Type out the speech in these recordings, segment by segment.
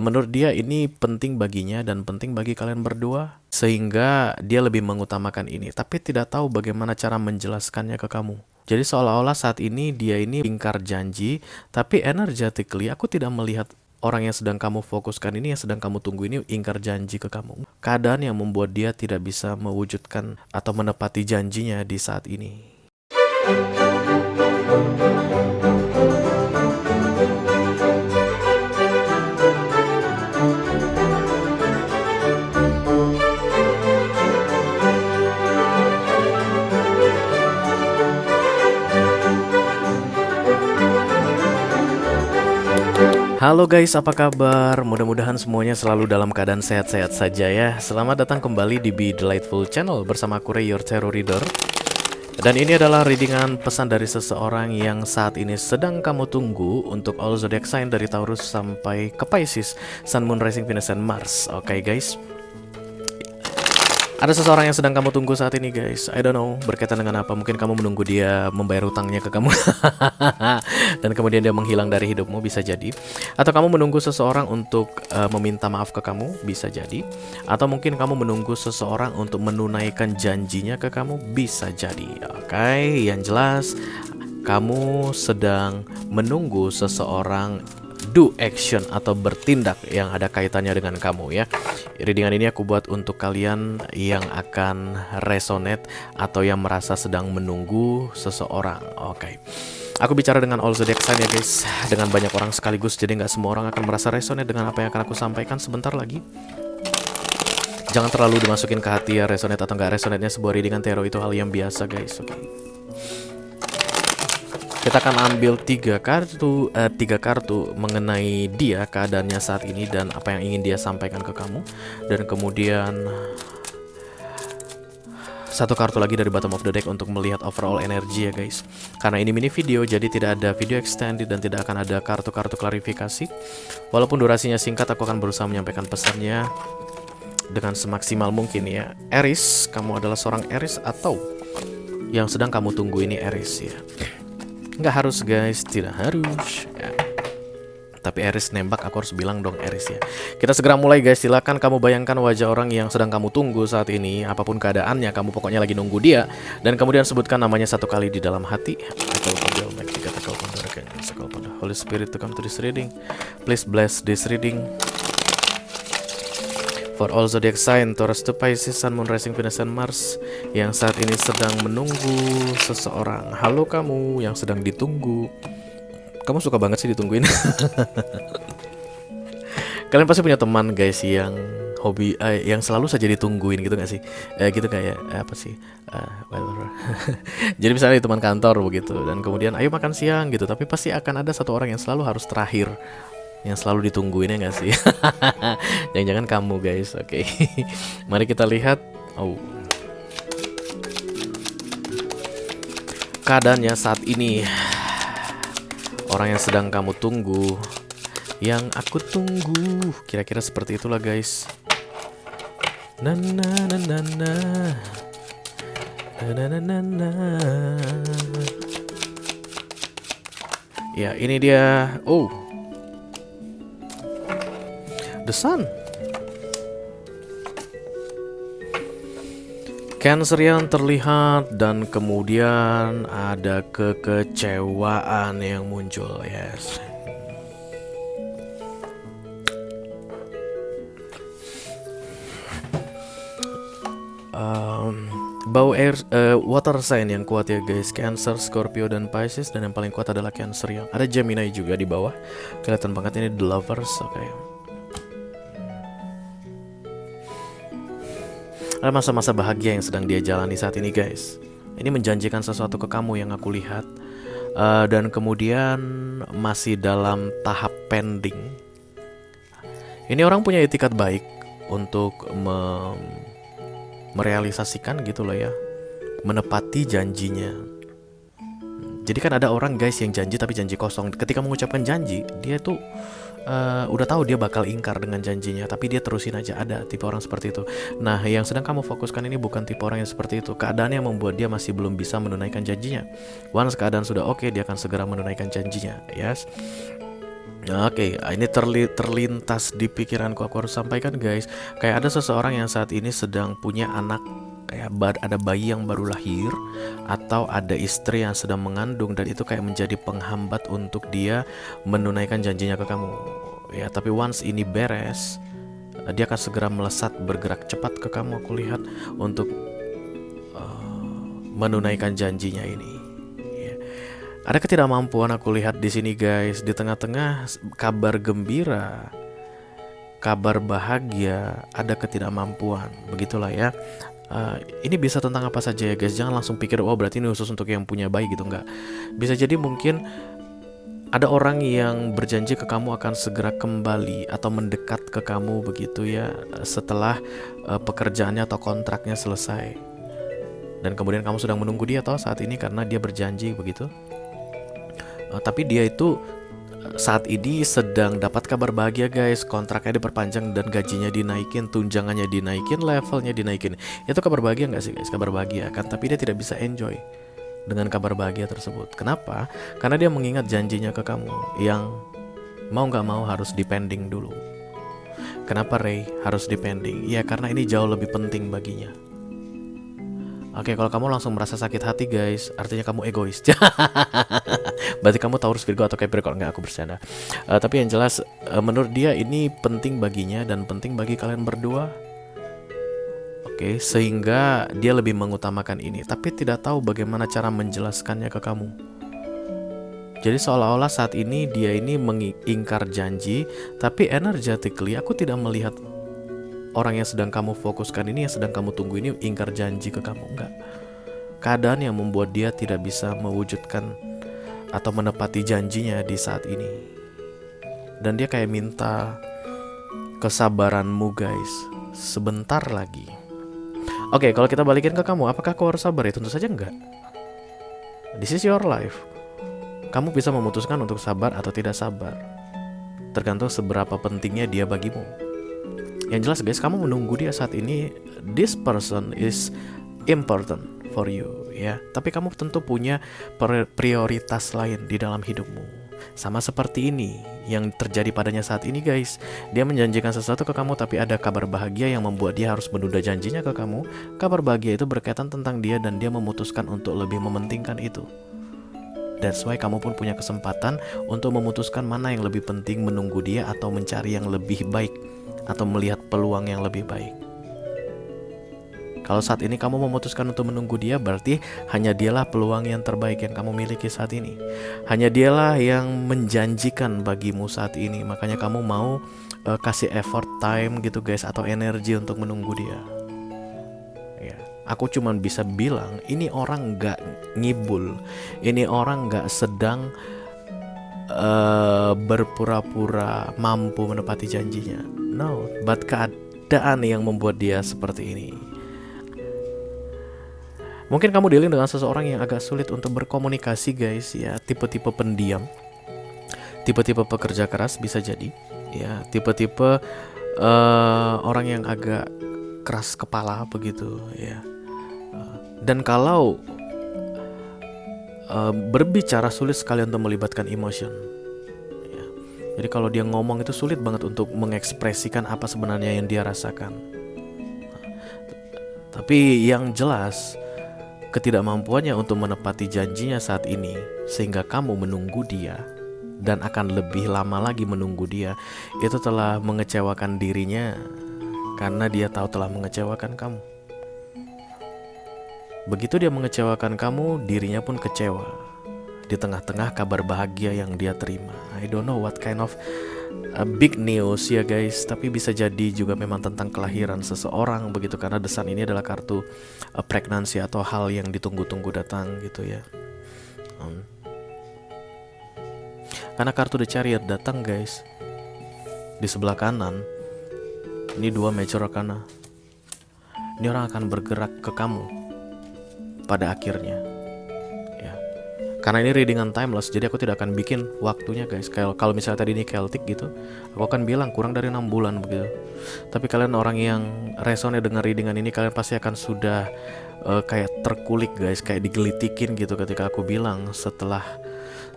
menurut dia ini penting baginya dan penting bagi kalian berdua, sehingga dia lebih mengutamakan ini, tapi tidak tahu bagaimana cara menjelaskannya ke kamu. Jadi seolah-olah saat ini dia ini ingkar janji, tapi energetically aku tidak melihat orang yang sedang kamu fokuskan ini, yang sedang kamu tunggu ini ingkar janji ke kamu. Keadaan yang membuat dia tidak bisa mewujudkan atau menepati janjinya di saat ini. Halo guys, apa kabar? Mudah-mudahan semuanya selalu dalam keadaan sehat-sehat saja ya. Selamat datang kembali di Be Delightful Channel bersama aku Ray, your Tarot Reader. Dan ini adalah readingan pesan dari seseorang yang saat ini sedang kamu tunggu untuk all zodiac sign dari Taurus sampai ke Pisces, Sun, Moon, Rising, Venus, dan Mars. Oke guys. Ada seseorang yang sedang kamu tunggu saat ini guys. I don't know berkaitan dengan apa. Mungkin kamu menunggu dia membayar hutangnya ke kamu dan kemudian dia menghilang dari hidupmu, bisa jadi. Atau kamu menunggu seseorang untuk meminta maaf ke kamu, bisa jadi. Atau mungkin kamu menunggu seseorang untuk menunaikan janjinya ke kamu, bisa jadi. Oke, yang jelas kamu sedang menunggu seseorang do action atau bertindak yang ada kaitannya dengan kamu ya. Readingan ini aku buat untuk kalian yang akan resonate atau yang merasa sedang menunggu seseorang. Oke. Aku bicara dengan all zodiac sign ya guys, dengan banyak orang sekaligus, jadi nggak semua orang akan merasa resonate dengan apa yang akan aku sampaikan sebentar lagi. Jangan terlalu dimasukin ke hati ya, resonate atau nggak resonate-nya sebuah readingan tarot itu hal yang biasa guys. Oke. Kita akan ambil tiga kartu mengenai dia, keadaannya saat ini, dan apa yang ingin dia sampaikan ke kamu. Dan kemudian satu kartu lagi dari bottom of the deck untuk melihat overall energi ya guys. Karena ini mini video, jadi tidak ada video extended dan tidak akan ada kartu-kartu klarifikasi. Walaupun durasinya singkat, aku akan berusaha menyampaikan pesannya dengan semaksimal mungkin ya. Aries, kamu adalah seorang Aries atau yang sedang kamu tunggu ini Aries ya. Nggak harus guys, tidak harus ya. Tapi Aries nembak, aku harus bilang dong Aries ya. Kita segera mulai guys, silakan kamu bayangkan wajah orang yang sedang kamu tunggu saat ini. Apapun keadaannya, kamu pokoknya lagi nunggu dia. Dan kemudian sebutkan namanya satu kali di dalam hati. Holy Spirit to come to this reading. Please bless this reading for all zodiac sign Taurus to Pisces, Sun, Moon, Rising, Venus, dan Mars yang saat ini sedang menunggu seseorang. Halo kamu yang sedang ditunggu. Kamu suka banget sih ditungguin. Kalian pasti punya teman guys yang hobi yang selalu saja ditungguin gitu gak sih? Gitu kayak apa sih? Jadi misalnya di teman kantor begitu, dan kemudian ayo makan siang gitu, tapi pasti akan ada satu orang yang selalu harus terakhir, yang selalu ditungguinnya gak sih? Jangan-jangan kamu guys. Oke. Mari kita lihat. Keadaannya saat ini, orang yang sedang kamu tunggu, yang aku tunggu, kira-kira seperti itulah guys. Na na na na na na na na na. Ya ini dia. The Sun. Cancer yang terlihat, dan kemudian ada kekecewaan yang muncul. Yes. Bau air, water sign yang kuat ya guys. Cancer, Scorpio, dan Pisces. Dan yang paling kuat adalah Cancer yang ada Gemini juga di bawah. Kelihatan banget ini The Lovers. Oke. Ada masa-masa bahagia yang sedang dia jalani saat ini guys. Ini menjanjikan sesuatu ke kamu yang aku lihat. Dan kemudian masih dalam tahap pending. Ini orang punya etikat baik untuk merealisasikan gitu loh ya, menepati janjinya. Jadi kan ada orang guys yang janji tapi janji kosong. Ketika mengucapkan janji, dia tuh udah tahu dia bakal ingkar dengan janjinya, tapi dia terusin aja. Ada tipe orang seperti itu. Nah, yang sedang kamu fokuskan ini bukan tipe orang yang seperti itu. Keadaannya membuat dia masih belum bisa menunaikan janjinya. Once keadaan sudah oke, dia akan segera menunaikan janjinya. Yes. Oke, ini terlintas di pikiranku, aku harus sampaikan guys. Kayak ada seseorang yang saat ini sedang punya anak, kayak ada bayi yang baru lahir, atau ada istri yang sedang mengandung, dan itu kayak menjadi penghambat untuk dia menunaikan janjinya ke kamu. Ya, tapi once ini beres, dia akan segera melesat bergerak cepat ke kamu, aku lihat, untuk menunaikan janjinya ini. Ya. Ada ketidakmampuan aku lihat di sini guys, di tengah-tengah kabar gembira, kabar bahagia, ada ketidakmampuan. Begitulah ya. Ini bisa tentang apa saja ya guys. Jangan langsung pikir, oh berarti ini khusus untuk yang punya bayi gitu, enggak. Bisa jadi mungkin ada orang yang berjanji ke kamu akan segera kembali atau mendekat ke kamu begitu ya, setelah pekerjaannya atau kontraknya selesai. Dan kemudian kamu sedang menunggu dia toh saat ini karena dia berjanji begitu. Tapi dia itu saat ini sedang dapat kabar bahagia guys, kontraknya diperpanjang dan gajinya dinaikin, tunjangannya dinaikin, levelnya dinaikin. Itu kabar bahagia nggak sih guys? Kabar bahagia kan, tapi dia tidak bisa enjoy dengan kabar bahagia tersebut. Kenapa? Karena dia mengingat janjinya ke kamu yang mau nggak mau harus dipending dulu. Kenapa Ray harus dipending? Ya karena ini jauh lebih penting baginya. Oke, kalau kamu langsung merasa sakit hati guys, artinya kamu egois. Berarti kamu Taurus, Virgo atau Capricorn. Enggak, aku bercanda. Tapi yang jelas menurut dia ini penting baginya dan penting bagi kalian berdua. Oke, sehingga dia lebih mengutamakan ini, tapi tidak tahu bagaimana cara menjelaskannya ke kamu. Jadi seolah-olah saat ini dia ini mengingkar janji, tapi energetically aku tidak melihat orang yang sedang kamu fokuskan ini, yang sedang kamu tunggu ini ingkar janji ke kamu. Enggak. Keadaan yang membuat dia tidak bisa mewujudkan atau menepati janjinya di saat ini. Dan dia kayak minta kesabaranmu guys, sebentar lagi. Oke, kalau kita balikin ke kamu, apakah kau harus sabar? Ya tentu saja enggak. This is your life. Kamu bisa memutuskan untuk sabar atau tidak sabar, tergantung seberapa pentingnya dia bagimu. Yang jelas guys, kamu menunggu dia saat ini. This person is important for you ya. Tapi kamu tentu punya prioritas lain di dalam hidupmu. Sama seperti ini yang terjadi padanya saat ini guys. Dia menjanjikan sesuatu ke kamu, tapi ada kabar bahagia yang membuat dia harus menunda janjinya ke kamu. Kabar bahagia itu berkaitan tentang dia dan dia memutuskan untuk lebih mementingkan itu. That's why kamu pun punya kesempatan untuk memutuskan mana yang lebih penting, menunggu dia atau mencari yang lebih baik, atau melihat peluang yang lebih baik. Kalau saat ini kamu memutuskan untuk menunggu dia, berarti hanya dialah peluang yang terbaik yang kamu miliki saat ini. Hanya dialah yang menjanjikan bagimu saat ini. Makanya kamu mau kasih effort, time gitu guys, atau energi untuk menunggu dia. Ya, aku cuman bisa bilang ini orang gak ngibul. Ini orang gak sedang berpura-pura mampu menepati janjinya. No, but keadaan yang membuat dia seperti ini. Mungkin kamu dealing dengan seseorang yang agak sulit untuk berkomunikasi guys ya, tipe-tipe pendiam, tipe-tipe pekerja keras bisa jadi ya, tipe-tipe orang yang agak keras kepala begitu ya. Dan kalau berbicara sulit sekali untuk melibatkan emotion ya. Jadi kalau dia ngomong itu sulit banget untuk mengekspresikan apa sebenarnya yang dia rasakan. Tapi yang jelas ketidakmampuannya untuk menepati janjinya saat ini, sehingga kamu menunggu dia dan akan lebih lama lagi menunggu dia, itu telah mengecewakan dirinya karena dia tahu telah mengecewakan kamu. Begitu dia mengecewakan kamu, dirinya pun kecewa di tengah-tengah kabar bahagia yang dia terima. I don't know what kind of big news ya guys, tapi bisa jadi juga memang tentang kelahiran seseorang begitu, karena The Sun ini adalah kartu pregnancy atau hal yang ditunggu-tunggu datang gitu ya. Karena kartu The Chariot datang guys, di sebelah kanan ini 2 major arcana. Ini orang akan bergerak ke kamu pada akhirnya. Karena ini readingan timeless, jadi aku tidak akan bikin waktunya guys. Kalau misalnya tadi ini Celtic gitu, aku akan bilang kurang dari 6 bulan begitu. Tapi kalian orang yang resonate dengan readingan ini, kalian pasti akan sudah kayak terkulik guys, kayak digelitikin gitu ketika aku bilang setelah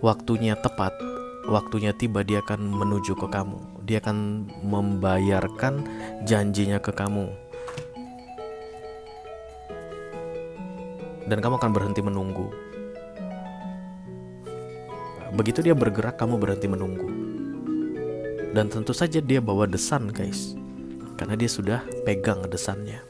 waktunya tepat waktunya tiba dia akan menuju ke kamu. Dia akan membayarkan janjinya ke kamu. Dan kamu akan berhenti menunggu. Begitu dia bergerak, kamu berhenti menunggu. Dan tentu saja dia bawa desan, guys. Karena dia sudah pegang desannya.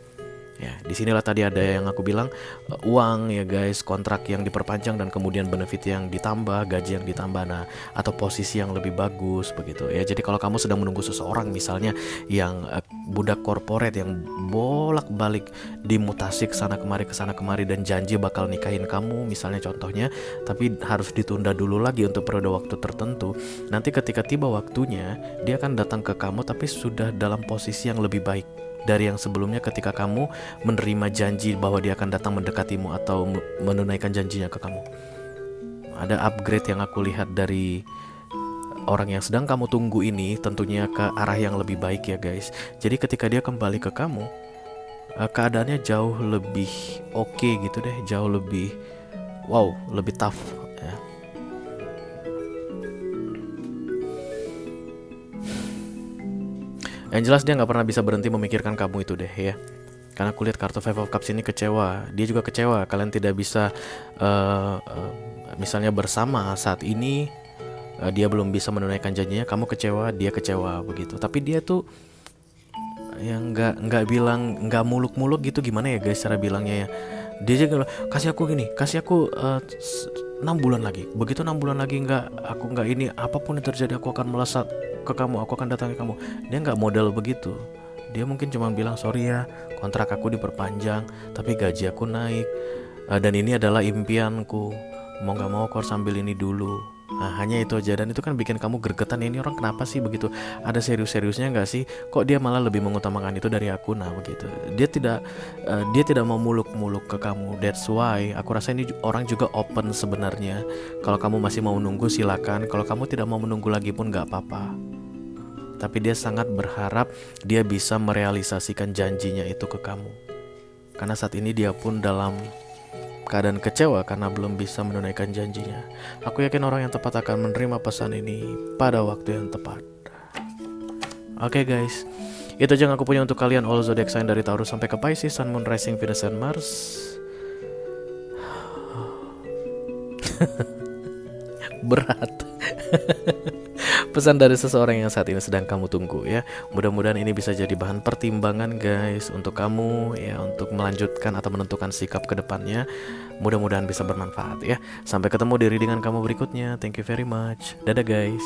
Ya, disinilah tadi ada yang aku bilang, uang ya guys, kontrak yang diperpanjang dan kemudian benefit yang ditambah, gaji yang ditambah, nah, atau posisi yang lebih bagus begitu ya. Jadi kalau kamu sedang menunggu seseorang misalnya yang budak korporat yang bolak-balik dimutasi kesana kemari dan janji bakal nikahin kamu misalnya contohnya, tapi harus ditunda dulu lagi untuk periode waktu tertentu. Nanti ketika tiba waktunya, dia akan datang ke kamu tapi sudah dalam posisi yang lebih baik dari yang sebelumnya ketika kamu menerima janji bahwa dia akan datang mendekatimu atau menunaikan janjinya ke kamu. Ada upgrade yang aku lihat dari orang yang sedang kamu tunggu ini, tentunya ke arah yang lebih baik ya guys. Jadi ketika dia kembali ke kamu, keadaannya jauh lebih oke gitu deh, jauh lebih wow, lebih tough ya. Yang jelas dia nggak pernah bisa berhenti memikirkan kamu itu deh ya. Karena aku lihat kartu Five of Cups ini kecewa. Dia juga kecewa. Kalian tidak bisa misalnya bersama saat ini. Dia belum bisa menunaikan janjinya. Kamu kecewa, dia kecewa begitu. Tapi dia tuh yang nggak bilang, nggak muluk-muluk gitu, gimana ya guys cara bilangnya ya. Dia juga kasih aku gini, kasih aku 6 bulan lagi. Begitu 6 bulan lagi aku nggak ini, apapun yang terjadi aku akan melesat ke kamu, aku akan datang ke kamu. Dia nggak model begitu. Dia mungkin cuma bilang, sorry ya, kontrak aku diperpanjang, tapi gaji aku naik, dan ini adalah impianku. Mau nggak mau aku harus sambil ini dulu. Nah, hanya itu aja, dan itu kan bikin kamu gregetan. Ini orang kenapa sih begitu? Ada serius-seriusnya nggak sih? Kok dia malah lebih mengutamakan itu dari aku? Nah begitu. Dia tidak mau muluk-muluk ke kamu. That's why aku rasa ini orang juga open sebenarnya. Kalau kamu masih mau nunggu silakan. Kalau kamu tidak mau menunggu lagi pun nggak apa-apa. Tapi dia sangat berharap dia bisa merealisasikan janjinya itu ke kamu. Karena saat ini dia pun dalam keadaan kecewa karena belum bisa menunaikan janjinya. Aku yakin orang yang tepat akan menerima pesan ini pada waktu yang tepat. Oke guys, itu aja yang aku punya untuk kalian all zodiac sign dari Taurus sampai ke Pisces, Sun, Moon, Rising, Venus, dan Mars. Berat. Pesan dari seseorang yang saat ini sedang kamu tunggu ya. Mudah-mudahan ini bisa jadi bahan pertimbangan guys untuk kamu ya, untuk melanjutkan atau menentukan sikap ke depannya. Mudah-mudahan bisa bermanfaat ya. Sampai ketemu di readingan kamu berikutnya. Thank you very much. Dadah guys.